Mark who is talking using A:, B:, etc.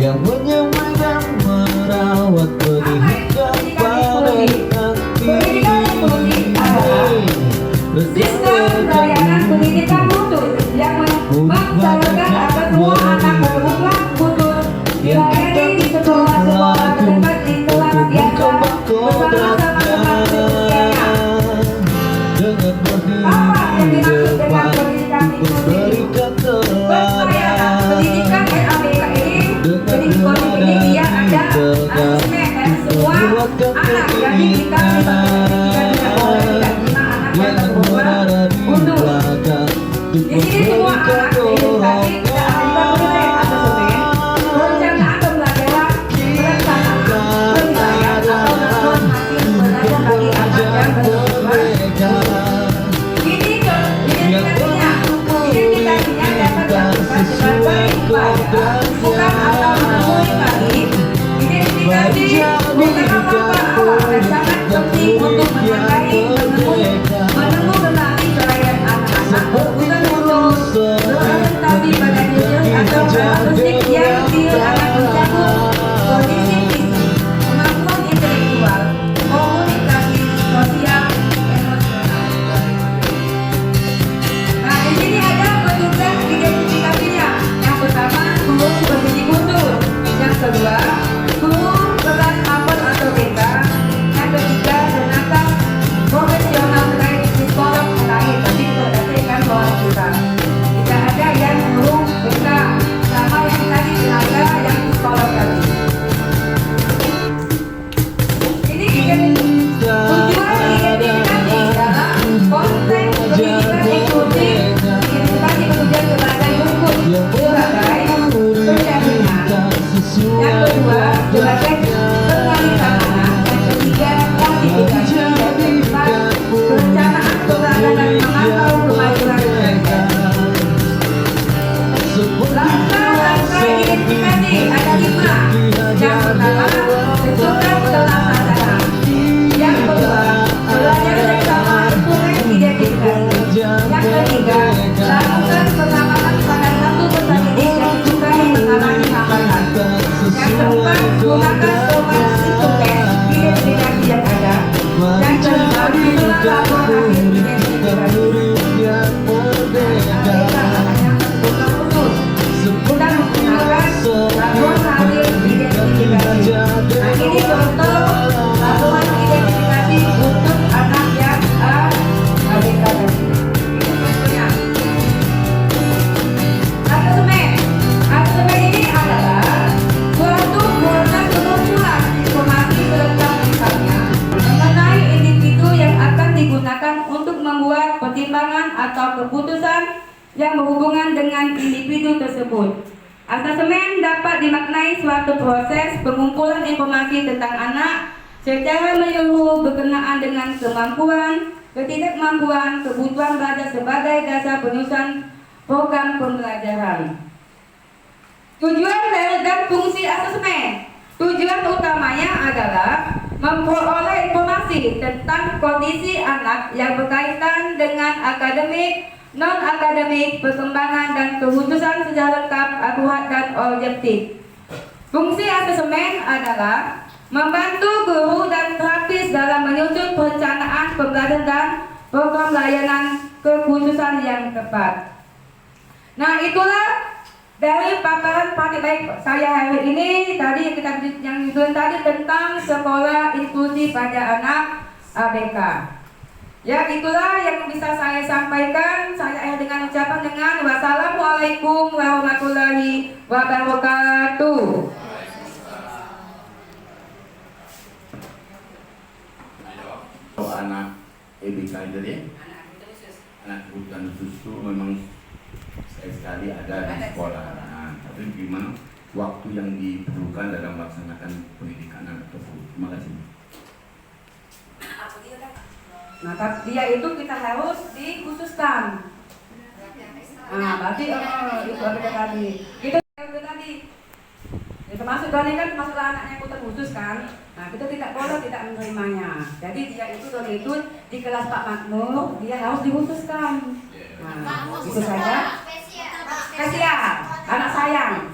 A: yang menyemai dan merawat benih kepada nanti.
B: Sistem pelayanan pendidikan mutu yang memaksanakan agar semua anak berumur mutu dilayani di sekolah-sekolah terdekat di kelas biasa bersama-sama teman-temannya.
A: Dengan
B: Apa yang dimaksud dengan pendidikan inklusif? Pelayanan pendidikan NABK ini pendidikan ini dia ada asesmen dan semua anak yang diminta pendidikan tidak boleh tidak lima anak yang berumur mutu. Di sini semua anak diedukasi tidak hanya menilai asesmen, perencanaan pembelajaran, pelaksanaan penilaian atau namun hasil belajar bagi anak yang berumur. Identitasinya dapat dilakukan sebagai upaya bukan atau menemui kali. Identifikasi bukan merupakan awal dan sangat penting untuk menghargai, menemu kenali kelahiran anak-anak bukan untuk berorientasi pada judul atau karakteristik yang akan mencakup kondisi fisik, kemampuan intelektual, komunikasi, sosial, emosional. Nah, di sini ada petugas identifikasinya. Yang pertama, guru pendidik khusus. Yang kedua, guru kelas apel atau BK. Yang ketiga, tenaga profesional terkait psikolog lain. Tapi perhatikan bahwa kita tidak ada yang guru BK sama yang tadi tenaga yang psikolog tadi. Ini tujuan identifikasi dalam konteks pendidikan inklusif. Identifikasi bertujuan sebagai rumput sebagai pendampingan. Yang kedua sebagai pengalihan anak. Yang ketiga klasifikasi. Yang keempat perencanaan pembelajaran memantau kemajuan mereka. Langkah-langkah identifikasi ada 5. Yang pertama tentukan pelaksana. Yang kedua belajar bersama proses identifikasi. Yang ketiga lakukan pengamatan pada satu peserta didik yang disukai mengalami hambatan. Yang keempat gunakan format psikotes identifikasi yang ada. Yang kelima susunan laporan hasil identifikasi. Kita menggunakan laporan hasil identifikasi. Nah, ini contoh laporan identifikasi untuk anak yang ABK tadi. Ini contohnya. Asesmen ini adalah suatu proses pengumpulan informasi selengkap misalnya mengenai individu yang akan digunakan untuk membuat pertimbangan atau keputusan yang berhubungan dengan individu tersebut. Asesmen dapat dimaknai suatu proses pengumpulan informasi tentang anak secara menyeluruh berkenaan dengan kemampuan, ketidakmampuan, kebutuhan belajar sebagai dasar penyusunan program pembelajaran. Tujuan dan fungsi asesmen. Tujuan utamanya adalah memperoleh informasi tentang kondisi anak yang berkaitan dengan akademik, non-akademik, perkembangan dan kehususan secara lengkap, akurat dan objektif. Fungsi asesmen adalah membantu guru dan terapis dalam menyusun perencanaan pembelajaran dan program layanan kekhususan yang tepat. Nah, itulah dari paparan baik saya hari ini. Tadi yang tadi tentang sekolah inklusi pada anak ABK. Ya, itulah yang bisa saya sampaikan. Saya akhir dengan ucapan dengan wassalamualaikum warahmatullahi wabarakatuh.
C: Anak EBK jadi anak kebutuhan khusus itu memang sekali ada di sekolah. Nah, tapi gimana waktu yang diperlukan dalam melaksanakan pendidikan anak tersebut? Terima kasih.
B: Nah, dia itu kita harus dikhususkan. Nah, berarti itu ada tadi. Itu tadi. Ya, termasuk Doni kan termasuk anaknya yang khusus kan. Nah, kita tidak boleh tidak menerimanya. Jadi dia itu Doni itu di kelas Pak Makmur dia harus dikhususkan. Nah, itu saja. Kasihan, anak sayang.